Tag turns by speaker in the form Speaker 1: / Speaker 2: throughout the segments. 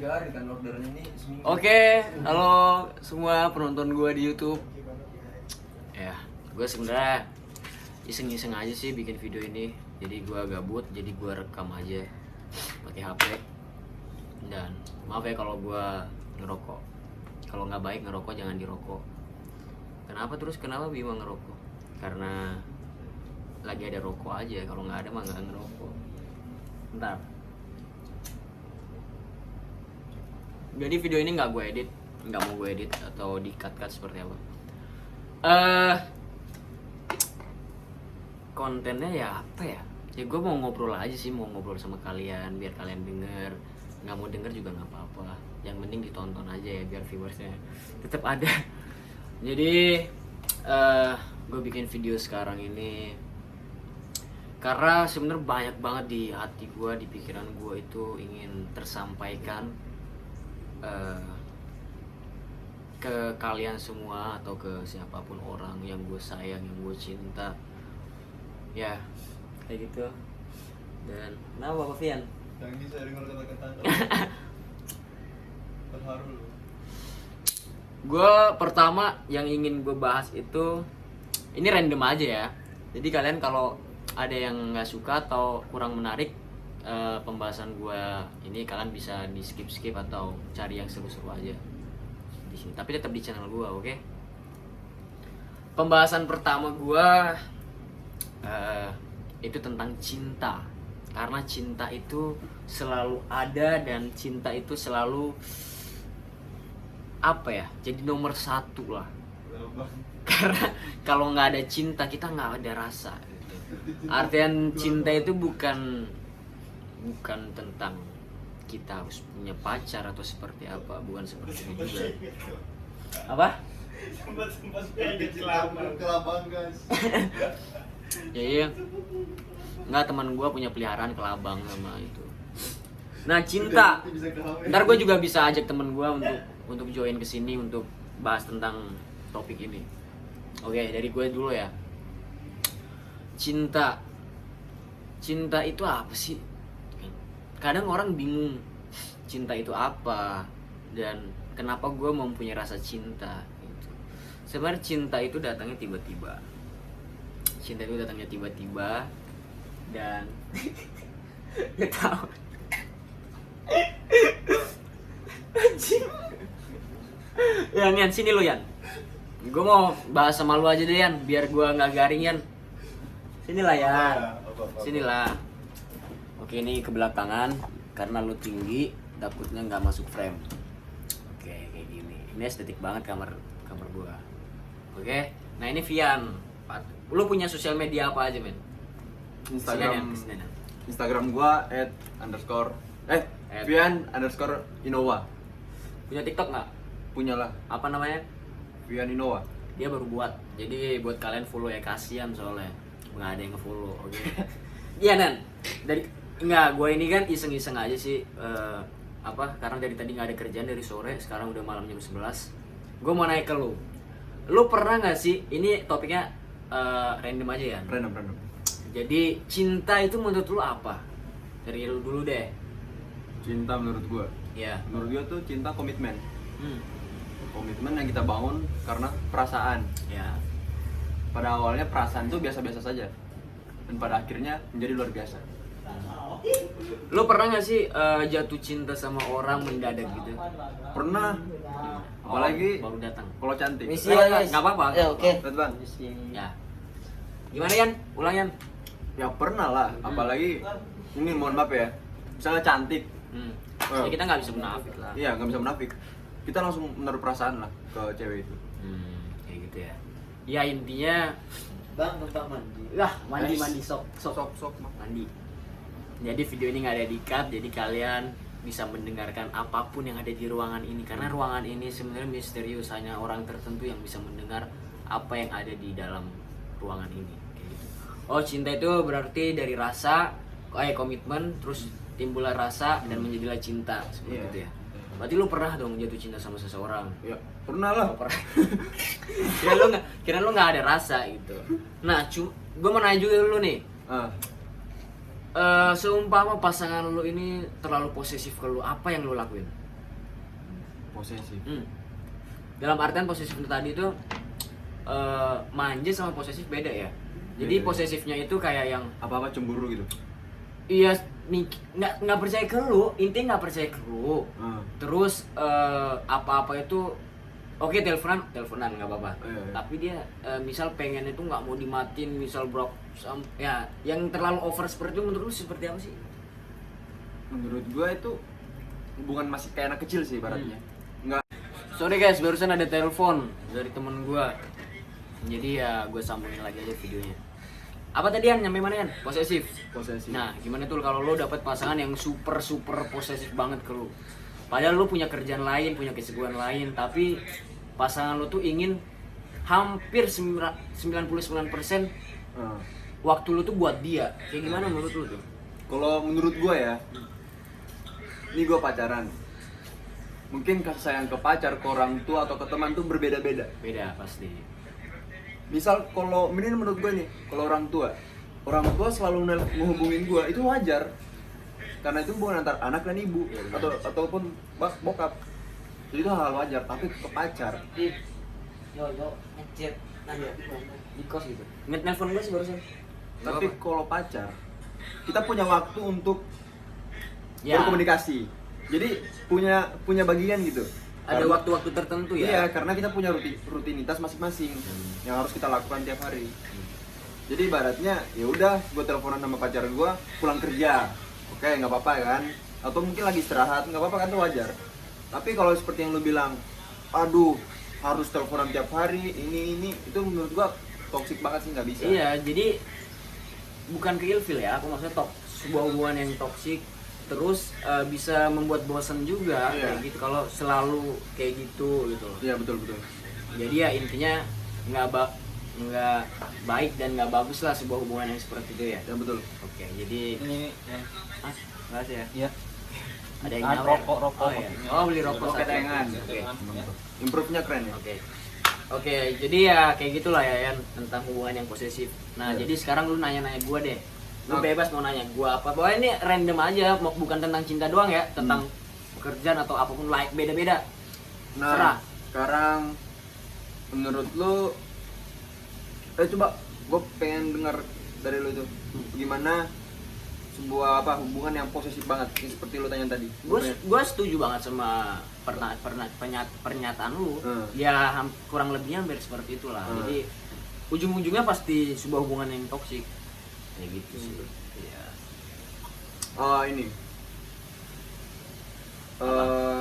Speaker 1: 3 hari kan ordernya ini seminggu.
Speaker 2: Oke, halo semua penonton gue di YouTube. Ya, gue sebenarnya iseng-iseng aja sih bikin video ini. Jadi gue gabut, jadi gue rekam aja pakai HP. Dan maaf ya kalau gue ngerokok. Kalau nggak baik ngerokok jangan dirokok. Kenapa Bima ngerokok? Karena lagi ada rokok aja. Kalau nggak ada mah nggak ngerokok. Bentar. Jadi video ini nggak gue edit, nggak mau gue edit atau di cut seperti apa. Kontennya ya apa ya? Ya gue mau ngobrol aja sih, mau ngobrol sama kalian biar kalian denger. Nggak mau denger juga nggak apa-apa. Yang penting ditonton aja ya biar viewersnya tetap ada. Jadi gue bikin video sekarang ini karena sebenarnya banyak banget di hati gue, di pikiran gue itu ingin tersampaikan ke kalian semua atau ke siapapun orang yang gue sayang, yang gue cinta. Ya, kayak gitu. Dan kenapa Pak Fian?
Speaker 1: Yang bisa dengar kata-kata terharu loh.
Speaker 2: Gue pertama yang ingin gue bahas itu, ini random aja ya. Jadi kalian kalau ada yang nggak suka atau kurang menarik pembahasan gue ini, kalian bisa di skip atau cari yang seru-seru aja di sini. Tapi tetap di channel gue, oke? Pembahasan pertama gue itu tentang cinta. Karena cinta itu selalu ada dan cinta itu selalu apa ya? Jadi nomor satu lah. Karena kalau nggak ada cinta kita nggak ada rasa. Gitu. Artian cinta itu bukan tentang kita harus punya pacar atau seperti apa, bukan seperti itu juga. Apa?
Speaker 1: Sempat kelabang guys.
Speaker 2: Ya iya. Nggak, teman gue punya peliharaan kelabang sama itu. Nah cinta. Ntar gue juga bisa ajak temen gue untuk join ke sini untuk bahas tentang topik ini. Oke, dari gue dulu ya. Cinta itu apa sih? Kadang orang bingung cinta itu apa dan kenapa gue mempunyai rasa cinta gitu. Sebenarnya cinta itu datangnya tiba-tiba. Cinta itu datangnya tiba-tiba dan gak tahu. Yan, sini lo Yan. Gue mau bahas sama lu aja deh Yan, biar gue nggak garing Yan. Sinilah Yan. Sinilah. Oke, ini ke belakangan karena lu tinggi, takutnya nggak masuk frame. Oke, kayak gini. Ini estetik banget kamar gua. Oke, nah ini Vian. Lu punya sosial media apa aja men?
Speaker 1: Instagram gua @Vian_Innova.
Speaker 2: Punya TikTok nggak?
Speaker 1: Punya lah.
Speaker 2: Apa namanya?
Speaker 1: Vian Innova.
Speaker 2: Dia baru buat. Jadi buat kalian follow ya, kasihan soalnya nggak ada yang nge-follow. Oke. Iya Nan. Gue ini kan iseng-iseng aja sih. Karena dari tadi nggak ada kerjaan dari sore, sekarang udah malam jam 11. Gue mau naik ke lu. Lu pernah nggak sih? Ini topiknya random aja ya.
Speaker 1: Random.
Speaker 2: Jadi cinta itu menurut lu apa? Dari lu dulu deh.
Speaker 1: Cinta menurut gua.
Speaker 2: Iya.
Speaker 1: Menurut gua tuh cinta komitmen. Komitmen yang kita bangun karena perasaan.
Speaker 2: Ya.
Speaker 1: Pada awalnya perasaan itu biasa-biasa saja. Dan pada akhirnya menjadi luar biasa.
Speaker 2: Lu pernah nggak sih jatuh cinta sama orang mendadak gitu?
Speaker 1: Pernah. Apalagi
Speaker 2: baru datang.
Speaker 1: kalau cantik.
Speaker 3: Misi ya guys.
Speaker 2: Nggak apa-apa.
Speaker 3: Ya oke.
Speaker 1: Lihat, Bang.
Speaker 2: Ya. Gimana Yan? Ulang Yan.
Speaker 1: Ya pernah lah. Apalagi ini mohon maaf ya. Misalnya cantik.
Speaker 2: Jadi kita nggak bisa munafik lah.
Speaker 1: Iya, nggak bisa menafik. Kita langsung menaruh perasaan lah ke cewek itu.
Speaker 2: Kayak gitu ya. Ya intinya,
Speaker 3: Bang, numpang mandi.
Speaker 2: mandi sok mandi. Jadi video ini nggak ada di cut, jadi kalian bisa mendengarkan apapun yang ada di ruangan ini karena ruangan ini sebenarnya misterius, hanya orang tertentu yang bisa mendengar apa yang ada di dalam ruangan ini. Kayak gitu. Oh, cinta itu berarti dari rasa, komitmen, terus timbullah rasa dan menjadilah cinta seperti itu ya. Berarti lu pernah dong jatuh cinta sama seseorang?
Speaker 1: Ya pernah lah.
Speaker 2: Pernah. Kira lu nggak ada rasa gitu. Nah, gue mau nanya juga dulu nih. Seumpama pasangan lu ini terlalu posesif ke lu, apa yang lu lakuin?
Speaker 1: Posesif.
Speaker 2: Dalam artian posesif tadi itu manja sama posesif beda ya. Jadi
Speaker 1: Beda.
Speaker 2: posesifnya itu kayak yang
Speaker 1: Apa-apa cemburu gitu.
Speaker 2: iya nggak percaya ke lu, intinya nggak percaya ke lu. Terus apa-apa itu oke, teleponan nggak apa-apa.
Speaker 1: Iya.
Speaker 2: Tapi dia misal pengen itu nggak mau dimatiin, misal ya yang terlalu over seperti itu menurut lu seperti apa sih?
Speaker 1: Menurut gua itu hubungan masih kayak anak kecil sih ibaratnya. Enggak.
Speaker 2: Sorry guys, barusan ada telepon dari temen gua. Jadi ya gue sambungin lagi aja videonya. Apa tadi Yan? Nyampe mana Yan? Posesif.
Speaker 1: Posesif.
Speaker 2: Nah, gimana tuh kalau lo dapet pasangan yang super posesif banget ke lo? Padahal lo punya kerjaan lain, punya kesibukan lain, tapi pasangan lo tuh ingin hampir 99% waktu lo tuh buat dia. Kayak gimana menurut lo tuh?
Speaker 1: Kalau menurut gua ya, ini gua pacaran. Mungkin kasih sayang ke pacar, ke orang tua atau ke teman tuh berbeda-beda.
Speaker 2: Beda pasti.
Speaker 1: Misal kalau ini menurut gue nih, kalau orang tua selalu menghubungin gue, itu wajar. Karena itu hubungan antar anak dan ibu ataupun bokap. Jadi itu hal wajar, tapi ke pacar.
Speaker 2: Yo ngechat nanya di kos gitu. Nelfon gue sih barusan.
Speaker 1: Tapi kalau pacar, kita punya waktu untuk
Speaker 2: Ya.
Speaker 1: berkomunikasi. Jadi punya bagian gitu.
Speaker 2: Ada
Speaker 1: Karena-
Speaker 2: waktu-waktu tertentu ya.
Speaker 1: Iya, karena kita punya rutinitas masing-masing yang harus kita lakukan tiap hari. Jadi ibaratnya ya udah, gue teleponan sama pacar gue pulang kerja, oke nggak apa-apa kan? Atau mungkin lagi istirahat, nggak apa-apa kan, itu wajar. Tapi kalau seperti yang lu bilang, aduh harus teleponan tiap hari, ini itu menurut gue toksik banget sih, nggak bisa.
Speaker 2: Iya, jadi bukan ke ilfil ya, aku maksudnya sebuah hubungan yang toksik terus bisa membuat bosan juga.
Speaker 1: Iya.
Speaker 2: Kayak gitu kalau selalu kayak gitu loh.
Speaker 1: Iya betul.
Speaker 2: Jadi ya intinya nggak baik dan nggak bagus lah sebuah hubungan yang seperti itu ya.
Speaker 1: Ya betul.
Speaker 2: Oke, jadi
Speaker 3: Ini ya.
Speaker 2: makasih ya.
Speaker 3: Iya.
Speaker 2: Ada yang
Speaker 3: Ah,
Speaker 2: nyawer.
Speaker 3: rokok.
Speaker 2: Oh, iya. Oh, beli rokok
Speaker 1: Rokok
Speaker 2: satu.
Speaker 1: ketengan.
Speaker 2: Oke.
Speaker 1: Improve-nya keren ya.
Speaker 2: Oke, jadi ya kayak gitulah ya Yan, tentang hubungan yang posesif. Nah,
Speaker 1: Iya.
Speaker 2: jadi sekarang lu nanya-nanya gue deh. Lu
Speaker 1: Nah.
Speaker 2: bebas mau nanya gue apa. Pokoknya ini random aja, bukan tentang cinta doang ya, tentang pekerjaan atau apapun like beda-beda.
Speaker 1: Nah,
Speaker 2: Serah.
Speaker 1: sekarang menurut lu coba gue pengen dengar dari lu itu gimana sebuah hubungan yang posesif banget yang seperti lu tanya tadi.
Speaker 2: Gue setuju banget sama pernyataan lu. Ya kurang lebihnya hampir seperti itulah. Jadi ujung-ujungnya pasti sebuah hubungan yang toksik. Kayak gitu sih. Iya.
Speaker 1: Ini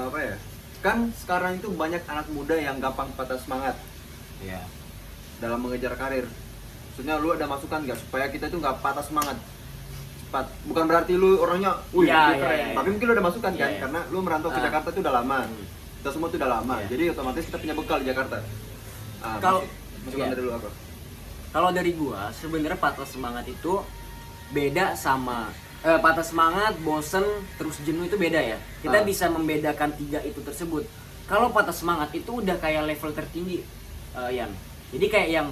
Speaker 1: apa ya? Kan sekarang itu banyak anak muda yang gampang patah semangat
Speaker 2: Iya.
Speaker 1: dalam mengejar karir. Maksudnya lu ada masukan nggak supaya kita itu nggak patah semangat cepat? Bukan berarti lu orangnya, wih
Speaker 2: Iya,
Speaker 1: dia keren.
Speaker 2: iya.
Speaker 1: Tapi mungkin lu ada masukan kan?
Speaker 2: Iya.
Speaker 1: Karena lu merantau ke Jakarta itu udah lama. Kita semua tuh udah lama.
Speaker 2: Iya.
Speaker 1: Jadi otomatis kita punya bekal di Jakarta.
Speaker 2: Kalau-
Speaker 1: masukan
Speaker 2: iya.
Speaker 1: dari lu apa?
Speaker 2: Kalau dari gua sebenarnya patah semangat itu beda sama patah semangat, bosen, terus jenuh itu beda ya. Kita bisa membedakan tiga itu tersebut. Kalau patah semangat itu udah kayak level tertinggi, Yan. Jadi kayak yang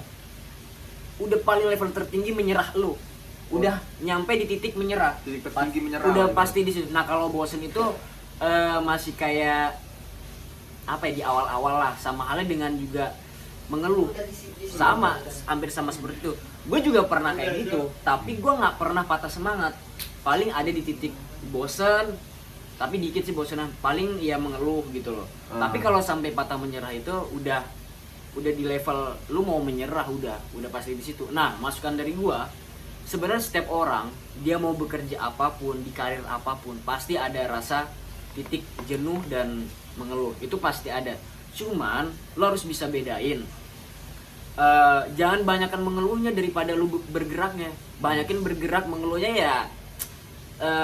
Speaker 2: udah paling level tertinggi menyerah lu. Udah nyampe di titik menyerah.
Speaker 1: Titik tertinggi menyerah.
Speaker 2: Udah
Speaker 1: gitu.
Speaker 2: pasti di situ. Nah, kalau bosen itu masih kayak apa ya, di awal-awal lah, sama halnya dengan juga mengeluh, sama hampir sama seperti itu. Gue juga pernah kayak gitu, tapi gue nggak pernah patah semangat. Paling ada di titik bosen, tapi dikit sih bosenan, paling ya mengeluh gitu loh. Tapi kalau sampai patah menyerah itu udah di level lu mau menyerah, udah pasti di situ. Nah, masukan dari gue, sebenarnya setiap orang dia mau bekerja apapun, di karir apapun, pasti ada rasa titik jenuh dan mengeluh, itu pasti ada. Cuman lo harus bisa bedain, jangan banyakkan mengeluhnya daripada lu bergeraknya. Banyakin bergerak, mengeluhnya ya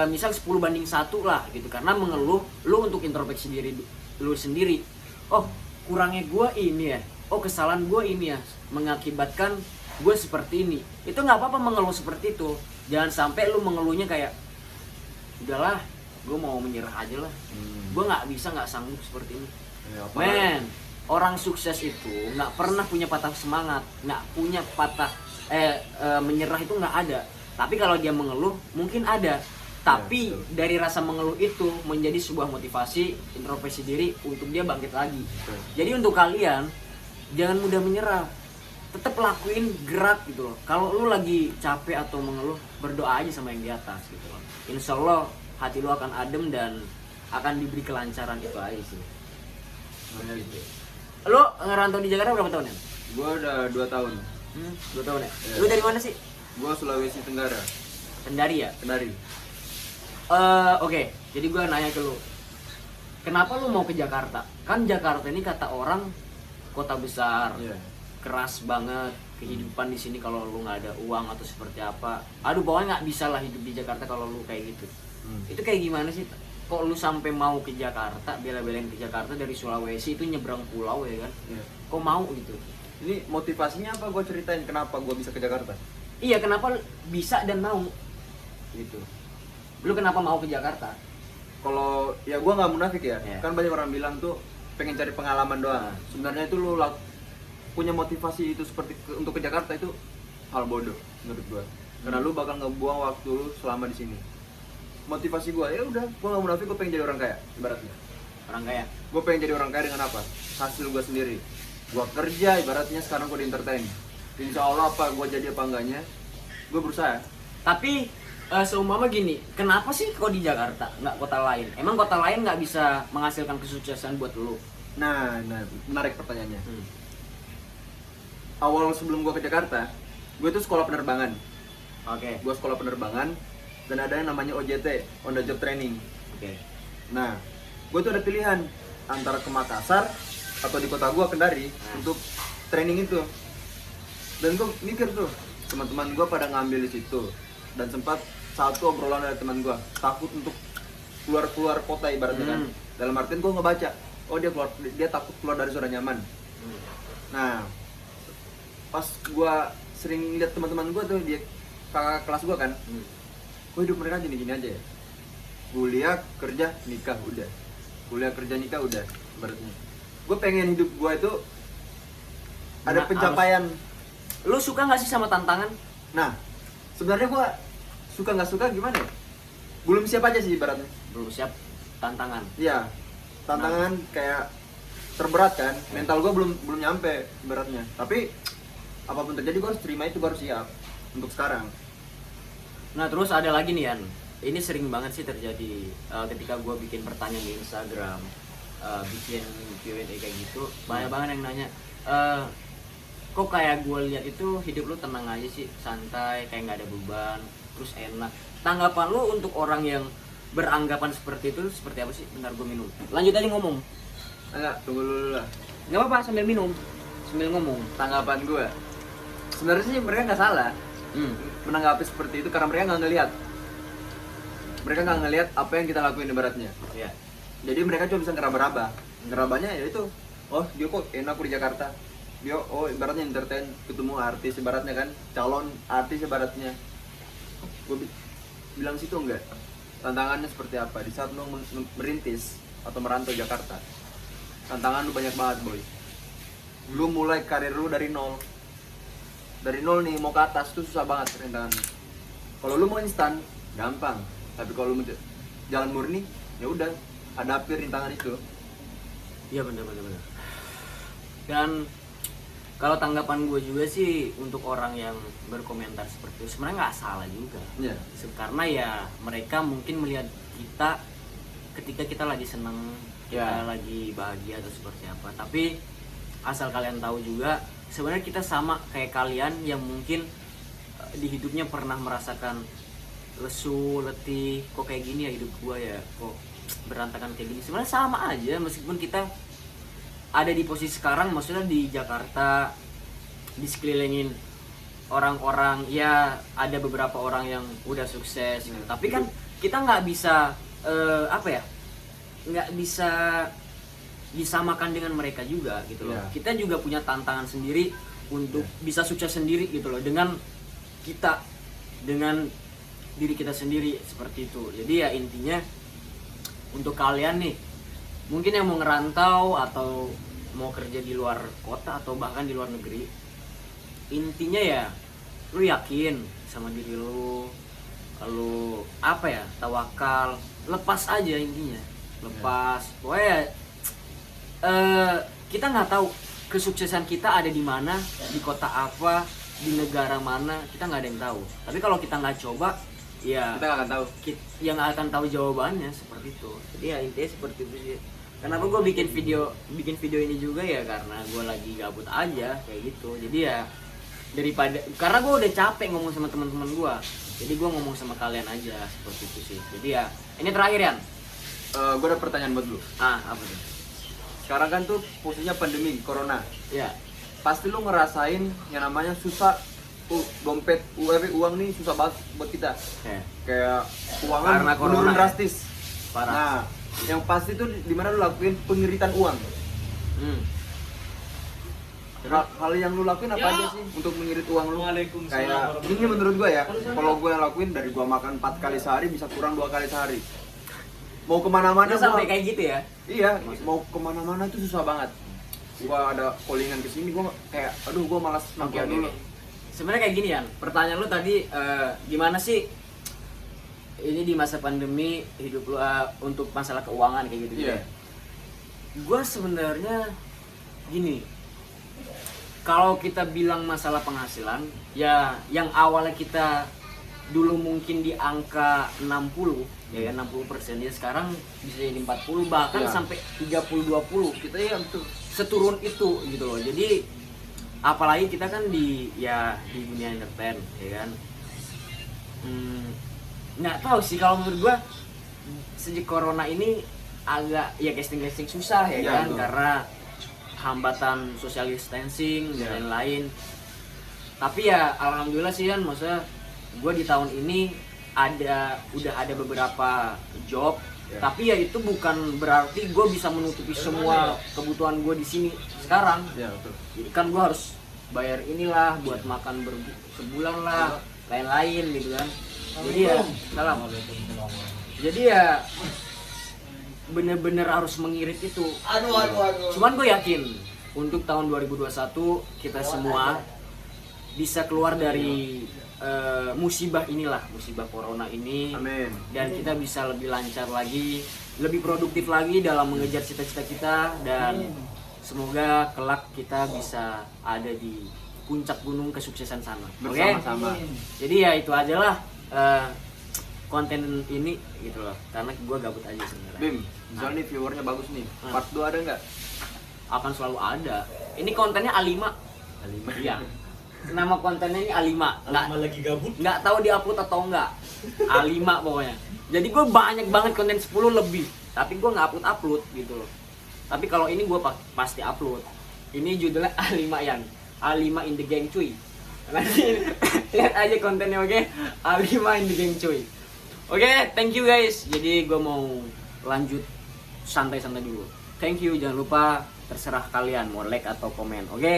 Speaker 2: misal 10:1 lah gitu. Karena mengeluh lu untuk introspeksi diri lu sendiri. Oh, kurangnya gua ini ya, oh kesalahan gua ini ya, mengakibatkan gue seperti ini. Itu nggak apa-apa mengeluh seperti itu. Jangan sampai lu mengeluhnya kayak udahlah, gue mau menyerah aja lah, gue nggak sanggup seperti ini.
Speaker 1: Ya,
Speaker 2: Men, orang sukses itu nggak pernah punya patah semangat, nggak punya patah menyerah, itu nggak ada. Tapi kalau dia mengeluh mungkin ada. tapi
Speaker 1: betul.
Speaker 2: dari rasa mengeluh itu menjadi sebuah motivasi introspeksi diri untuk dia bangkit lagi.
Speaker 1: Betul.
Speaker 2: Jadi untuk kalian jangan mudah menyerah, tetap lakuin, gerak gitu loh. Kalau lu lagi capek atau mengeluh, berdoa aja sama yang di atas gitu loh. Insya Allah hati lu akan adem dan akan diberi kelancaran, itu aja sih.
Speaker 1: Makanya gitu.
Speaker 2: Lu ngerantau di Jakarta berapa tahun ya?
Speaker 1: Gue udah 2 tahun.
Speaker 2: 2 tahun ya?
Speaker 1: Iya.
Speaker 2: Lu dari mana sih?
Speaker 1: Gue Sulawesi Tenggara,
Speaker 2: Kendari ya?
Speaker 1: Kendari.
Speaker 2: Oke, jadi gue nanya ke lu, kenapa lu mau ke Jakarta? Kan Jakarta ini kata orang kota besar,
Speaker 1: Iya.
Speaker 2: keras banget kehidupan di sini kalau lu nggak ada uang atau seperti apa. Aduh, pokoknya nggak bisa lah hidup di Jakarta kalau lu kayak gitu. Itu kayak gimana sih? Kok lu sampai mau ke Jakarta, bela-belain ke Jakarta dari Sulawesi itu nyebrang pulau ya kan?
Speaker 1: Iya.
Speaker 2: Kok mau gitu?
Speaker 1: Ini motivasinya apa? Gue ceritain kenapa gue bisa ke Jakarta.
Speaker 2: Iya, kenapa bisa dan mau? Gitu. Lu kenapa mau ke Jakarta?
Speaker 1: Kalau ya gue nggak munafik ya,
Speaker 2: Iya.
Speaker 1: kan banyak orang bilang tuh pengen cari pengalaman doang. Sebenarnya itu lu punya motivasi itu untuk ke Jakarta itu hal bodoh menurut gue. Karena lu bakal ngebuang waktu lu selama di sini. Motivasi gue ya udah, gue nggak munafik, gue pengen jadi orang kaya ibaratnya.
Speaker 2: Orang kaya.
Speaker 1: Gue pengen jadi orang kaya dengan apa? Hasil gue sendiri. Gue kerja ibaratnya sekarang gue di entertain. Insya Allah apa gue jadi apa enggaknya, gue berusaha.
Speaker 2: Tapi seumpama gini, kenapa sih kok di Jakarta, nggak kota lain? Emang kota lain nggak bisa menghasilkan kesuksesan buat lu?
Speaker 1: Nah, menarik pertanyaannya. Awal sebelum gue ke Jakarta, gue tuh sekolah penerbangan.
Speaker 2: Oke.
Speaker 1: Gue sekolah penerbangan dan ada yang namanya OJT, on the job training.
Speaker 2: Oke.
Speaker 1: Nah, gue tuh ada pilihan antara ke Makassar atau di kota gue Kendari untuk training itu. Dan gue mikir tuh, teman-teman gue pada ngambil di situ. Dan sempat satu obrolan dari teman gue takut untuk keluar kota ibaratnya kan. Dalam artian gue ngebaca, oh dia takut keluar dari zona nyaman. Nah, pas gue sering lihat teman-teman gue tuh, dia kakak kelas gue kan, gue hidup mereka gini-gini aja ya. Kuliah, kerja, nikah, udah. Kuliah, kerja, nikah, udah. Ibaratnya. Gue pengen hidup gue itu ada
Speaker 2: Nah,
Speaker 1: pencapaian.
Speaker 2: Lu suka nggak sih sama tantangan?
Speaker 1: Nah, sebenarnya gue suka nggak suka gimana ya? Belum siap aja sih ibaratnya.
Speaker 2: Belum siap tantangan.
Speaker 1: Iya, tantangan kayak terberat kan. Mental gue belum nyampe ibaratnya. Tapi apapun terjadi gue harus terima itu, gue harus siap untuk sekarang.
Speaker 2: Nah, terus ada lagi nih Yan. Ini sering banget sih terjadi ketika gue bikin pertanyaan di Instagram, bikin Q&A kayak gitu. Banyak banget yang nanya, kok kayak gue lihat itu hidup lu tenang aja sih, santai, kayak nggak ada beban, terus enak. Tanggapan lu untuk orang yang beranggapan seperti itu seperti apa sih? Bentar gue minum. Lanjut aja ngomong.
Speaker 1: Enggak, tunggu dulu lah.
Speaker 2: Nggak apa-apa, sambil minum, sambil ngomong.
Speaker 1: Tanggapan gue, sebenarnya sih mereka nggak salah menanggapi seperti itu karena mereka nggak ngelihat. Mereka nggak ngelihat apa yang kita lakuin ibaratnya.
Speaker 2: Iya.
Speaker 1: Jadi mereka cuma bisa ngeraba-raba. Ngerabanya ya itu, oh dia kok enak di Jakarta. Dia ibaratnya entertain, ketemu artis ibaratnya kan, calon artis ibaratnya. Gue bilang situ enggak. Tantangannya seperti apa di saat lu merintis atau merantau Jakarta. Tantangan lu banyak banget, boy. Lu mulai karir lu dari nol. Dari nol nih mau ke atas tuh susah banget rintangannya. Kalau lu mau instan, gampang. Tapi kalau lu mau jalan murni, ya udah, hadapi rintangan itu.
Speaker 2: Iya benar. Dan kalau tanggapan gue juga sih untuk orang yang berkomentar seperti itu sebenarnya nggak salah juga.
Speaker 1: Iya.
Speaker 2: Karena ya mereka mungkin melihat kita ketika kita lagi seneng, kita lagi bahagia atau seperti apa. Tapi asal kalian tahu juga sebenarnya kita sama kayak kalian yang mungkin di hidupnya pernah merasakan lesu, letih, kok kayak gini ya hidup gua ya, kok berantakan kayak gini. Sebenarnya sama aja meskipun kita ada di posisi sekarang, maksudnya di Jakarta, di sekelilingin orang-orang, ya ada beberapa orang yang udah sukses gitu. Tapi kan kita nggak bisa nggak bisa disamakan dengan mereka juga gitu loh. Kita juga punya tantangan sendiri untuk bisa sukses sendiri gitu loh, dengan diri kita sendiri seperti itu. Jadi ya intinya untuk kalian nih mungkin yang mau ngerantau atau mau kerja di luar kota atau bahkan di luar negeri, intinya ya lu yakin sama diri lu, lalu apa ya, tawakal, lepas aja intinya, lepas. Pokoknya kita nggak tahu kesuksesan kita ada di mana, di kota apa, di negara mana, kita nggak ada yang tahu. Tapi kalau kita nggak coba, ya
Speaker 1: Kita nggak akan tahu.
Speaker 2: yang akan tahu jawabannya seperti itu. Jadi ya intinya seperti itu sih. Kenapa gue bikin video ini juga ya karena gue lagi gabut aja kayak gitu. Jadi ya daripada, karena gue udah capek ngomong sama teman-teman gue, jadi gue ngomong sama kalian aja seperti itu sih. Jadi ya ini terakhir Yan.
Speaker 1: Gue ada pertanyaan buat lu.
Speaker 2: Apa tuh?
Speaker 1: Sekarang kan tuh posisinya pandemi corona.
Speaker 2: Ya.
Speaker 1: Pasti lu ngerasain yang namanya susah, dompet uang nih susah banget buat kita. Kayak keuangan
Speaker 2: Karena corona
Speaker 1: menurun
Speaker 2: ya?
Speaker 1: drastis.
Speaker 2: Parah.
Speaker 1: Nah, yang pasti tuh di mana lu lakuin pengiritan uang. Hal yang lu lakuin apa aja sih untuk mengirit uang lu? Kayak ini menurut gua ya, kalau gua yang lakuin dari gua makan 4 kali sehari bisa kurang 2 kali sehari. Mau kemana-mana
Speaker 2: Udah sampai kayak gitu ya?
Speaker 1: Iya, mau kemana-mana tuh susah banget. Gua ada callingan kesini, gua kayak aduh gua malas nongkrong dulu.
Speaker 2: Sebenarnya kayak gini ya, pertanyaan lu tadi gimana sih ini di masa pandemi hidup lu untuk masalah keuangan kayak gitu
Speaker 1: Iya.
Speaker 2: ya? Gue sebenarnya gini, kalau kita bilang masalah penghasilan, ya yang awalnya kita dulu mungkin di angka 60 ya 60%, ya sekarang bisa jadi 40 bahkan
Speaker 1: Iya.
Speaker 2: sampai 30-20
Speaker 1: Kita ya betul.
Speaker 2: seturun itu gitu loh. Jadi apalagi kita kan di dunia entertain ya kan. Nggak tahu sih kalau menurut gua sejak corona ini agak ya casting susah ya
Speaker 1: Iya,
Speaker 2: kan,
Speaker 1: betul.
Speaker 2: karena hambatan social distancing
Speaker 1: Iya.
Speaker 2: dan lain-lain. Tapi ya alhamdulillah sih kan, maksudnya gua di tahun ini udah ada beberapa job.
Speaker 1: Ya.
Speaker 2: Tapi ya itu bukan berarti gue bisa menutupi semua kebutuhan gue di sini sekarang.
Speaker 1: Ya, betul.
Speaker 2: Jadi kan gue harus bayar inilah buat makan sebulan lah, lain-lain gitu kan. Jadi ya salam. Jadi ya bener-bener harus mengirit itu.
Speaker 3: Aduh.
Speaker 2: Cuman gue yakin untuk tahun 2021 kita semua bisa keluar dari musibah inilah, musibah corona ini.
Speaker 1: Amin.
Speaker 2: Dan kita bisa lebih lancar lagi, lebih produktif lagi dalam mengejar cita-cita kita, dan semoga kelak kita bisa ada di puncak gunung kesuksesan sana. Oke?
Speaker 1: Bersama-sama.
Speaker 2: Jadi ya itu aja lah konten ini gitu loh, karena gue gabut aja sebenarnya.
Speaker 1: Bim, misalnya nih viewernya bagus nih. Part 2 ada nggak?
Speaker 2: Akan selalu ada. Ini kontennya A5. Iya. Nama kontennya ini A5.
Speaker 3: Lagi gabut.
Speaker 2: Nggak tahu diupload atau enggak. A5 pokoknya. Jadi gue banyak banget konten 10 lebih, tapi gue nggak upload gitu loh. Tapi kalau ini gue pasti upload. Ini judulnya A5 Yan. A5 in the gang cuy. Nanti lihat aja kontennya, oke? A5 in the gang cuy. Oke, thank you guys. Jadi gue mau lanjut santai-santai dulu. Thank you, jangan lupa terserah kalian mau like atau komen, oke?